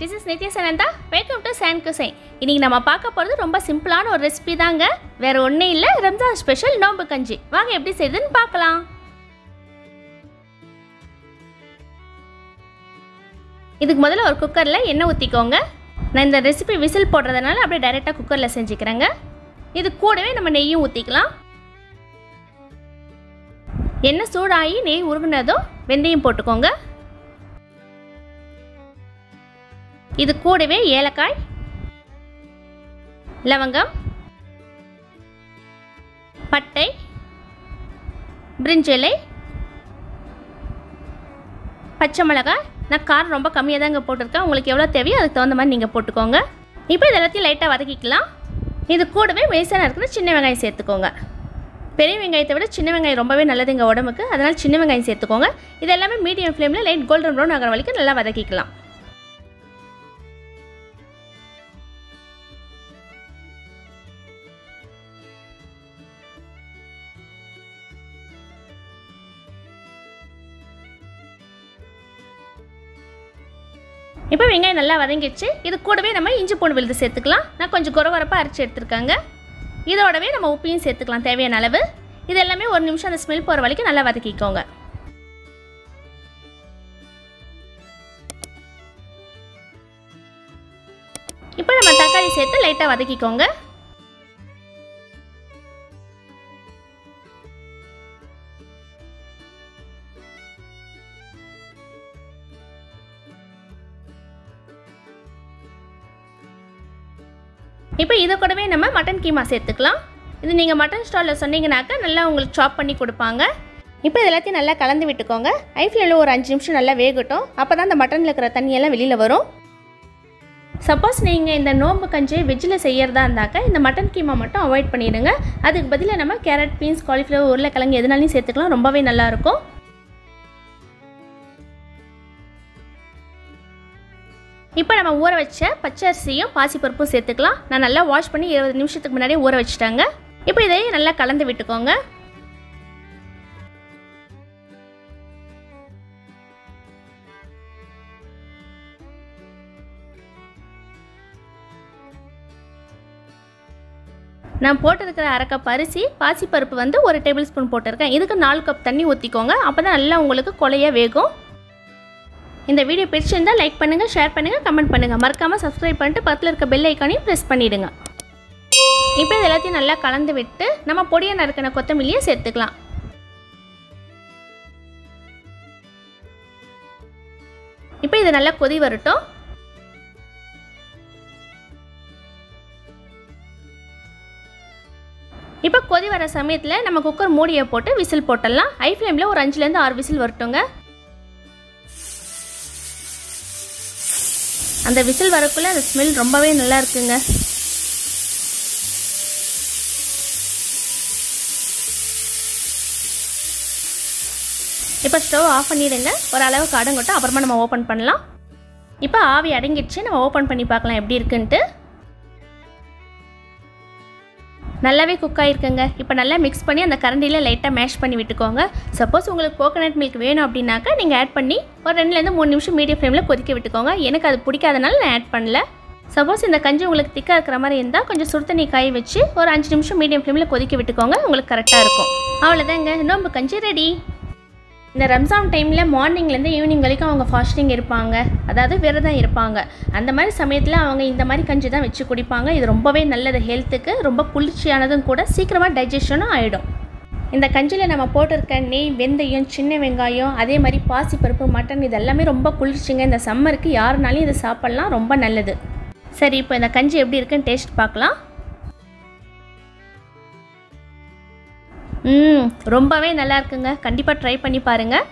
this is Nutritious and welcome to Cuisine. இன்னைக்கு நம்ம பார்க்க போறது ரொம்ப சிம்பிளான ஒரு ரெசிபி தாங்க. வேற ஒண்ணே இல்ல, ரம்ஜான் ஸ்பெஷல் நோம்பு கஞ்சி. வாங்க எப்படி செய்யுதுன்னு பார்க்கலாம். இதுக்கு முதல்ல ஒரு குக்கர்ல எண்ணெய் ஊத்திக்கோங்க. நான் இந்த ரெசிபி விசில் போடுறதனால அப்படியே டைரக்டா குக்கர்ல செஞ்சுக்கிறேங்க. இது கூடவே நம்ம நெய்யும் ஊத்திக்கலாம். எண்ணெய் சூடாகி நெய் உருகுனதும் வெந்தயம் போட்டுக்கோங்க. இது கூடவே ஏலக்காய், லவங்கம், பட்டை, பிரிஞ்சி இலை, பச்சை மிளகாய். நான் காரம் ரொம்ப கம்மியாக தாங்க போட்டிருக்கேன். உங்களுக்கு எவ்வளோ தேவையோ அதுக்கு தகுந்த மாதிரி நீங்கள் போட்டுக்கோங்க. இப்போ இது எல்லாத்தையும் லைட்டாக வதக்கிக்கலாம். இது கூடவே மெலிசான இருக்கிற சின்ன வெங்காயம் சேர்த்துக்கோங்க. பெரிய வெங்காயத்தை விட சின்ன வெங்காயம் ரொம்பவே நல்லதுங்க உடம்புக்கு. அதனால் சின்ன வெங்காயம் சேர்த்துக்கோங்க. இது எல்லாமே மீடியம் ஃப்ளேமில் லைட் கோல்டன் ப்ரௌன் ஆகிற வரைக்கும் நல்லா வதக்கிக்கலாம். இப்போ வெங்காயம் நல்லா வதங்கிடுச்சு. இது கூடவே நம்ம இஞ்சி பூண்டு விழுது சேர்த்துக்கலாம். நான் கொஞ்சம் குறவரப்பாக அரைச்சி எடுத்துருக்காங்க. இதோடவே நம்ம உப்பையும் சேர்த்துக்கலாம் தேவையான அளவு. இது எல்லாமே ஒரு நிமிஷம் அந்த ஸ்மெல் போகிற வரைக்கும் நல்லா வதக்கிக்கோங்க. இப்போ நம்ம தக்காளி சேர்த்து லைட்டாக வதக்கிக்கோங்க. இப்போ இதை கூடவே நம்ம மட்டன் கீமா சேர்த்துக்கலாம். இது நீங்கள் மட்டன் ஸ்டாலில் சொன்னீங்கன்னாக்கா நல்லா உங்களுக்கு சாப் பண்ணி கொடுப்பாங்க. இப்போ இது எல்லாத்தையும் நல்லா கலந்து விட்டுக்கோங்க. ஹை ஃப்ளேமில் ஒரு 5 நிமிஷம் நல்லா வேகட்டும். அப்போ தான் இந்த மட்டனில் இருக்கிற தண்ணியெல்லாம் வெளியில் வரும். சப்போஸ் நீங்கள் இந்த நோம்பு கஞ்சி வெஜ்ஜில் செய்கிறதா இருந்தாக்கா இந்த மட்டன் கீமா மட்டும் அவாய்ட் பண்ணிடுங்க. அதுக்கு பதிலாக நம்ம கேரட், பீன்ஸ், காலிஃப்ளவர், உருளைக்கிழங்கு எதுனாலையும் சேர்த்துக்கலாம். ரொம்பவே நல்லாயிருக்கும். இப்போ நம்ம ஊற வச்ச பச்சை அரிசியும் பாசிப்பருப்பும் சேர்த்துக்கலாம். நான் நல்லா வாஷ் பண்ணி 20 நிமிஷத்துக்கு முன்னாடியே ஊற வச்சுட்டாங்க. இப்போ இதையும் நல்லா கலந்து விட்டுக்கோங்க. நான் போட்டிருக்கிற 1/2 கப் அரிசி, பாசிப்பருப்பு வந்து 1 டேபிள் ஸ்பூன் போட்டிருக்கேன். இதுக்கு 4 கப் தண்ணி ஊற்றிக்கோங்க. அப்போ தான் நல்லா உங்களுக்கு கொலையாக வேகும். இந்த வீடியோ பிடிச்சிருந்தால் லைக் பண்ணுங்கள், ஷேர் பண்ணுங்கள், கமெண்ட் பண்ணுங்கள். மறக்காமல் சப்ஸ்கிரைப் பண்ணிட்டு பக்கத்தில் இருக்க பெல் ஐக்கானையும் ப்ரெஸ் பண்ணிவிடுங்க. இப்போ இது எல்லாத்தையும் நல்லா கலந்து விட்டு நம்ம பொடியை நறுக்கின கொத்தமல்லியை சேர்த்துக்கலாம். இப்போ இது நல்லா கொதி வரட்டும். இப்போ கொதி வர சமயத்தில் நம்ம குக்கர் மூடியை போட்டு விசில் போட்டுடலாம். ஹை ஃப்ளேமில் ஒரு 5லேருந்து 6 விசில் வரட்டுங்க. அந்த விசில் வரக்குள்ளே அந்த ஸ்மெல் ரொம்பவே நல்லா இருக்குங்க. இப்போ ஸ்டவ் ஆஃப் பண்ணிடுங்க. ஒரு அளவுக்கு அடங்கட்டும், அப்புறமா நம்ம ஓப்பன் பண்ணலாம். இப்போ ஆவி அடங்கிடுச்சு. நம்ம ஓப்பன் பண்ணி பார்க்கலாம் எப்படி இருக்குன்ட்டு. நல்லாவே குக் ஆகிருக்குங்க. இப்போ நல்லா மிக்ஸ் பண்ணி அந்த கரண்டியில் லைட்டாக மேஷ் பண்ணி விட்டுக்கோங்க. சப்போஸ் உங்களுக்கு கோகோனட் மில்க் வேணும் அப்படின்னாக்கா நீங்கள் ஆட் பண்ணி ஒரு 2லேருந்து 3 நிமிஷம் மீடியம் ஃப்ளேமில் கொதிக்க விட்டுக்கோங்க. எனக்கு அது பிடிக்காதனால நான் ஆட் பண்ணல. சப்போஸ் இந்த கஞ்சி உங்களுக்கு திக்காக இருக்கிற மாதிரி இருந்தால் கொஞ்சம் சுடு தண்ணி காய வச்சு ஒரு 5 நிமிஷம் மீடியம் ஃப்ளேமில் கொதிக்க விட்டுக்கோங்க. உங்களுக்கு கரெக்டாக இருக்கும். அவ்வளோதாங்க, நோம்பு கஞ்சி ரெடி. இந்த ரம்ஜான் டைமில் மார்னிங்லேருந்து ஈவினிங் வரைக்கும் அவங்க ஃபாஸ்டிங் இருப்பாங்க, அதாவது விரதம் இருப்பாங்க. அந்த மாதிரி சமயத்தில் அவங்க இந்த மாதிரி கஞ்சி தான் வச்சு குடிப்பாங்க. இது ரொம்பவே நல்லது ஹெல்த்துக்கு, ரொம்ப குளிர்ச்சியானதும் கூட, சீக்கிரமாக டைஜஷனும் ஆகிடும். இந்த கஞ்சியில் நம்ம போட்டிருக்க நெய், வெந்தயம், சின்ன வெங்காயம், அதே மாதிரி பாசிப்பருப்பு, மட்டன், இது எல்லாமே ரொம்ப குளிர்ச்சிங்க. இந்த சம்மருக்கு யாருனாலையும் இதை சாப்பிட்லாம், ரொம்ப நல்லது. சரி, இப்போ இந்த கஞ்சி எப்படி இருக்குன்னு டேஸ்ட் பார்க்கலாம். ரொம்பவே நல்லா இருக்குங்க. கண்டிப்பாக ட்ரை பண்ணி பாருங்கள்.